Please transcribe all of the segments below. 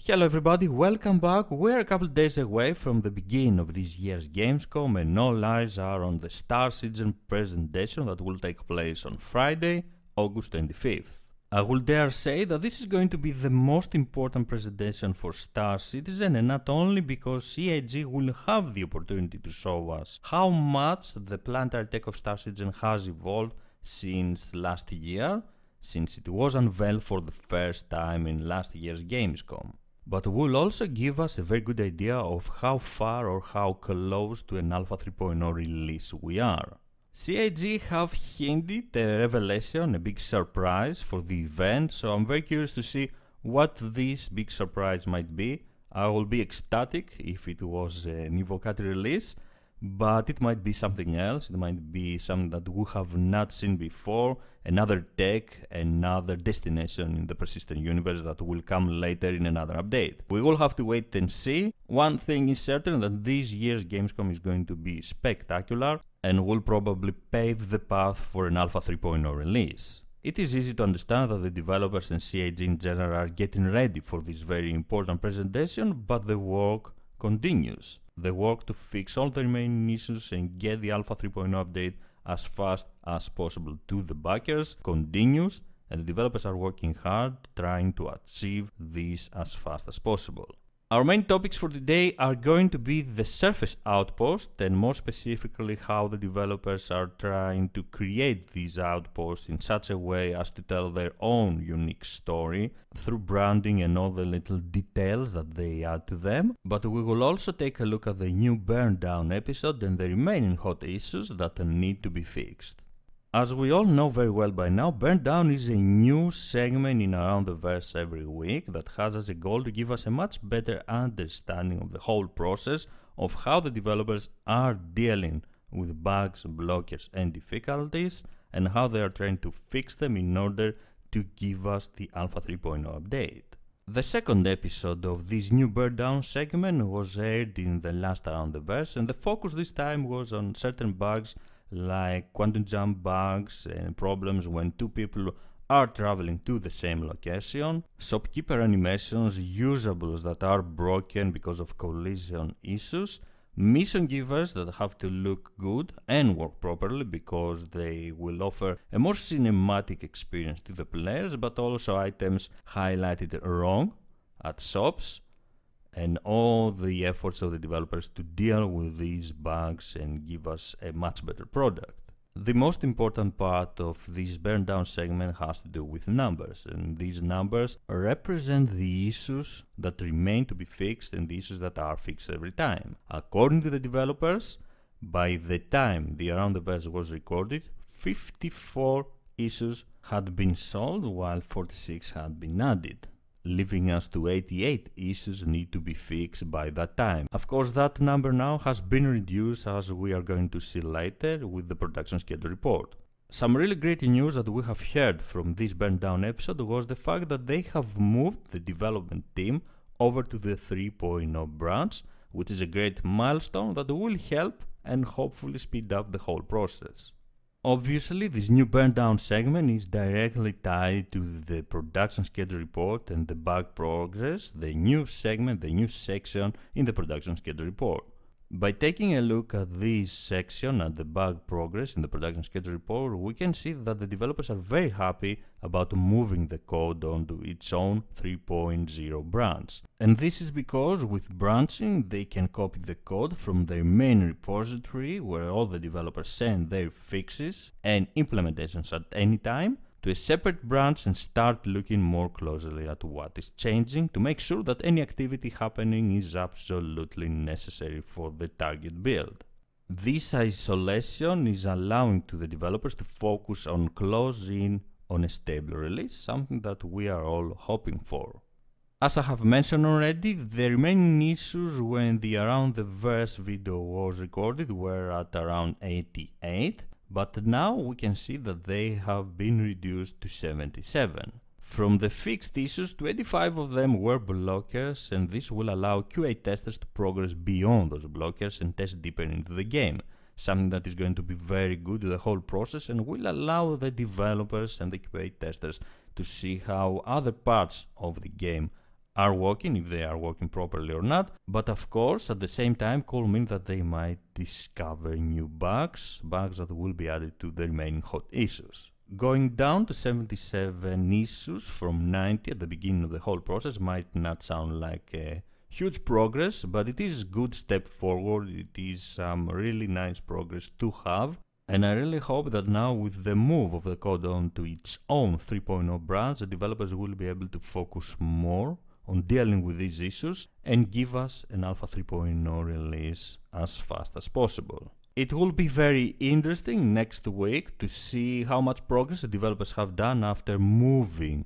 Hello everybody, welcome back. We're a couple days away from the beginning of this year's Gamescom and all eyes are on the Star Citizen presentation that will take place on Friday, August 25th. I will dare say that this is going to be the most important presentation for Star Citizen, and not only because CIG will have the opportunity to show us how much the planetary tech of Star Citizen has evolved since last year, since it was unveiled for the first time in last year's Gamescom. But will also give us a very good idea of how far or how close to an Alpha 3.0 release we are. CIG have hinted a revelation, a big surprise for the event, so I'm very curious to see what this big surprise might be. I will be ecstatic if it was an Evocati release, but it might be something else. It might be something that we have not seen before, another tech, another destination in the persistent universe that will come later in another update. We will have to wait and see. One thing is certain, that this year's Gamescom is going to be spectacular and will probably pave the path for an Alpha 3.0 release. It is easy to understand that the developers and CIG in general are getting ready for this very important presentation, but the work continues. The work to fix all the remaining issues and get the Alpha 3.0 update as fast as possible to the backers continues, and the developers are working hard trying to achieve this as fast as possible. Our main topics for today are going to be the Surface Outpost, and more specifically how the developers are trying to create these outposts in such a way as to tell their own unique story through branding and all the little details that they add to them. But we will also take a look at the new Burn Down episode and the remaining hot issues that need to be fixed. As we all know very well by now, Burn Down is a new segment in Around the Verse every week that has as a goal to give us a much better understanding of the whole process of how the developers are dealing with bugs, blockers and difficulties, and how they are trying to fix them in order to give us the Alpha 3.0 update. The second episode of this new Burn Down segment was aired in the last Around the Verse, and the focus this time was on certain bugs like quantum jump bugs and problems when two people are traveling to the same location, shopkeeper animations, usables that are broken because of collision issues, mission givers that have to look good and work properly because they will offer a more cinematic experience to the players, but also items highlighted wrong at shops, and all the efforts of the developers to deal with these bugs and give us a much better product. The most important part of this Burn Down segment has to do with numbers, and these numbers represent the issues that remain to be fixed and the issues that are fixed every time. According to the developers, by the time the Around the Verse was recorded, 54 issues had been solved while 46 had been added, leaving us to 88 issues need to be fixed by that time. Of course, that number now has been reduced, as we are going to see later with the production schedule report. Some really great news that we have heard from this Burn Down episode was the fact that they have moved the development team over to the 3.0 branch, which is a great milestone that will help and hopefully speed up the whole process. Obviously, this new Burn Down segment is directly tied to the production schedule report and the bug progress, the new segment, the new section in the production schedule report. By taking a look at this section, at the bug progress in the production schedule report, we can see that the developers are very happy about moving the code onto its own 3.0 branch. And this is because with branching, they can copy the code from their main repository, where all the developers send their fixes and implementations at any time, to a separate branch and start looking more closely at what is changing to make sure that any activity happening is absolutely necessary for the target build. This isolation is allowing to the developers to focus on closing on a stable release, something that we are all hoping for. As I have mentioned already, the remaining issues when the Around the Verse video was recorded were at around 88. But now we can see that they have been reduced to 77. From the fixed issues, 25 of them were blockers, and this will allow QA testers to progress beyond those blockers and test deeper into the game, something that is going to be very good to the whole process and will allow the developers and the QA testers to see how other parts of the game are working, if they are working properly or not, but of course at the same time could mean that they might discover new bugs that will be added to the remaining hot issues. Going down to 77 issues from 90 at the beginning of the whole process might not sound like a huge progress, but it is a good step forward. It is some really nice progress to have. And I really hope that now with the move of the code onto its own 3.0 branch, the developers will be able to focus more on dealing with these issues and give us an Alpha 3.0 release as fast as possible. It will be very interesting next week to see how much progress the developers have done after moving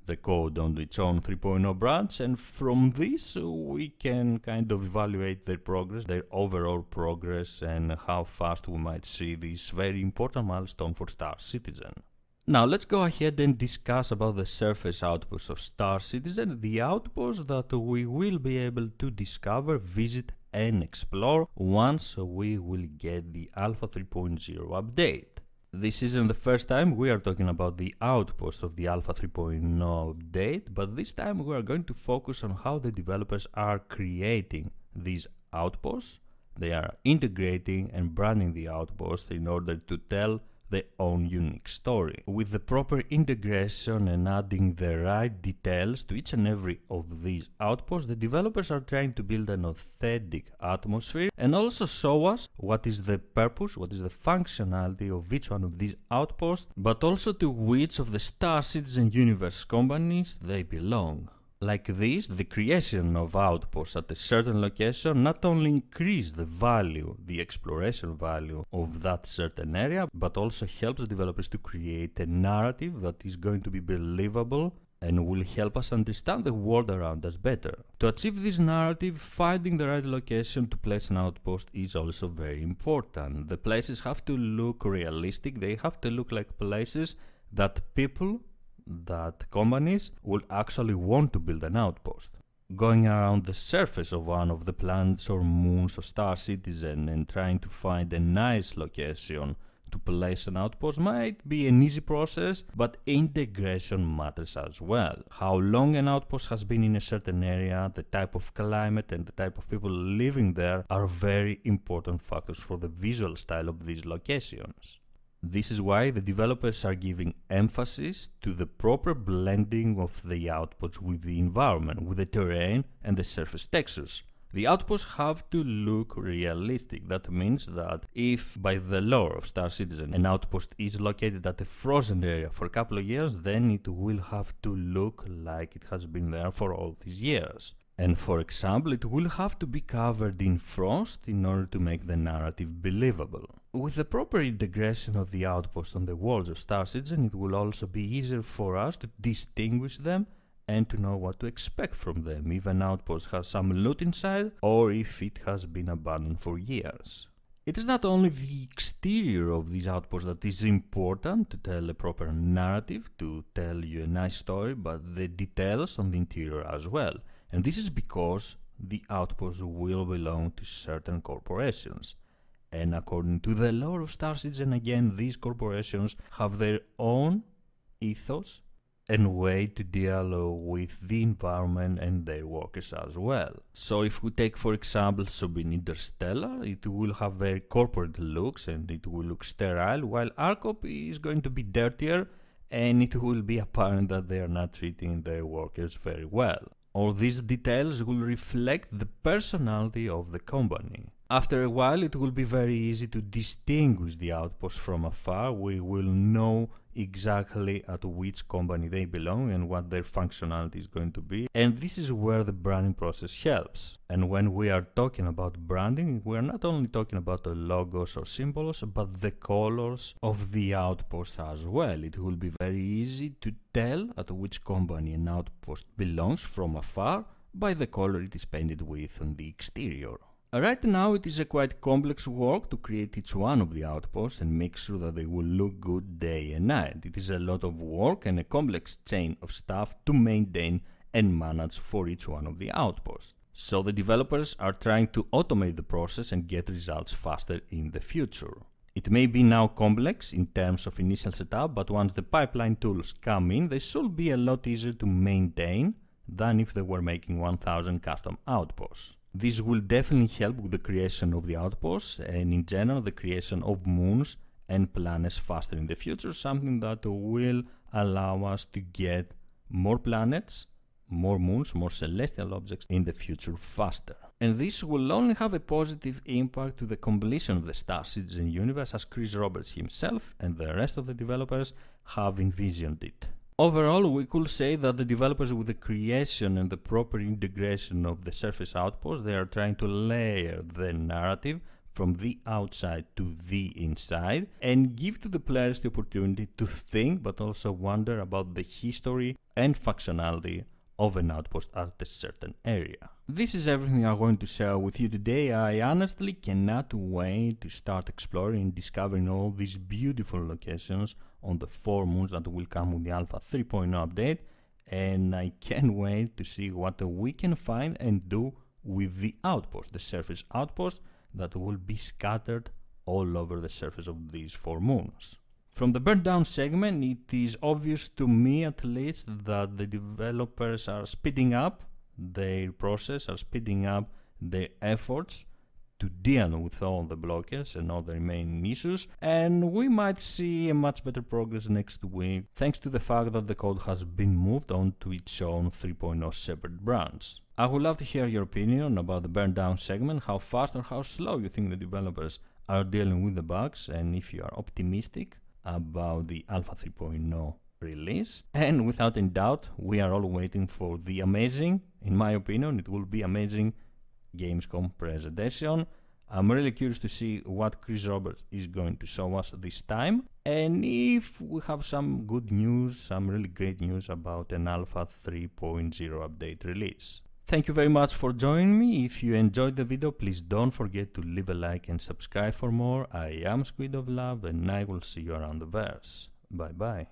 the code on its own 3.0 branch, and from this we can kind of evaluate their progress, their overall progress, and how fast we might see this very important milestone for Star Citizen. Now let's go ahead and discuss about the surface outpost of Star Citizen, the outpost that we will be able to discover, visit and explore once we will get the Alpha 3.0 update. This isn't the first time we are talking about the outpost of the Alpha 3.0 update, but this time we are going to focus on how the developers are creating these outposts. They are integrating and branding the outpost in order to tell their own unique story. With the proper integration and adding the right details to each and every of these outposts, the developers are trying to build an authentic atmosphere and also show us what is the purpose, what is the functionality of each one of these outposts, but also to which of the Star Citizen universe companies they belong. Like this, the creation of outposts at a certain location not only increases the value, the exploration value of that certain area, but also helps the developers to create a narrative that is going to be believable and will help us understand the world around us better. To achieve this narrative, finding the right location to place an outpost is also very important. The places have to look realistic, they have to look like places that companies will actually want to build an outpost. Going around the surface of one of the planets or moons of Star Citizen and trying to find a nice location to place an outpost might be an easy process, but integration matters as well. How long an outpost has been in a certain area, the type of climate and the type of people living there are very important factors for the visual style of these locations. This is why the developers are giving emphasis to the proper blending of the outposts with the environment, with the terrain and the surface textures. The outposts have to look realistic. That means that if by the lore of Star Citizen an outpost is located at a frozen area for a couple of years, then it will have to look like it has been there for all these years. And for example, it will have to be covered in frost in order to make the narrative believable. With the proper integration of the outposts on the walls of Star Citizen, it will also be easier for us to distinguish them and to know what to expect from them, if an outpost has some loot inside or if it has been abandoned for years. It is not only the exterior of these outposts that is important to tell a proper narrative, to tell you a nice story, but the details on the interior as well. And this is because the outposts will belong to certain corporations. And according to the lore of Star Citizen, again, these corporations have their own ethos and way to deal with the environment and their workers as well. So if we take, for example, Sabine Interstellar, it will have very corporate looks and it will look sterile, while ARCOP is going to be dirtier and it will be apparent that they are not treating their workers very well. All these details will reflect the personality of the company. After a while, it will be very easy to distinguish the outposts from afar. We will know exactly at which company they belong and what their functionality is going to be. And this is where the branding process helps. And when we are talking about branding, we are not only talking about the logos or symbols, but the colors of the outpost as well. It will be very easy to tell at which company an outpost belongs from afar by the color it is painted with on the exterior. Right now it is a quite complex work to create each one of the outposts and make sure that they will look good day and night. It is a lot of work and a complex chain of stuff to maintain and manage for each one of the outposts. So the developers are trying to automate the process and get results faster in the future. It may be now complex in terms of initial setup, but once the pipeline tools come in, they should be a lot easier to maintain than if they were making 1000 custom outposts. This will definitely help with the creation of the outposts and in general the creation of moons and planets faster in the future, something that will allow us to get more planets, more moons, more celestial objects in the future faster. And this will only have a positive impact to the completion of the Star Citizen universe as Chris Roberts himself and the rest of the developers have envisioned it. Overall, we could say that the developers with the creation and the proper integration of the surface outpost, they are trying to layer the narrative from the outside to the inside and give to the players the opportunity to think but also wonder about the history and functionality of an outpost at a certain area. This is everything I'm going to share with you today. I honestly cannot wait to start exploring and discovering all these beautiful locations on the 4 moons that will come with the Alpha 3.0 update, and I can't wait to see what we can find and do with the outpost, the surface outpost that will be scattered all over the surface of these 4 moons. From the burn down segment, it is obvious to me at least that the developers are speeding up their process, are speeding up their efforts to deal with all the blockers and all the remaining issues, and we might see a much better progress next week thanks to the fact that the code has been moved on to its own 3.0 separate branch. I would love to hear your opinion about the burn down segment, how fast or how slow you think the developers are dealing with the bugs, and if you are optimistic about the Alpha 3.0 release. And without any doubt, we are all waiting for the amazing, in my opinion, it will be amazing Gamescom presentation. I'm really curious to see what Chris Roberts is going to show us this time, and if we have some good news, some really great news about an Alpha 3.0 update release. Thank you very much for joining me. If you enjoyed the video, please don't forget to leave a like and subscribe for more. I am Squid of Love, and I will see you around the verse. Bye bye.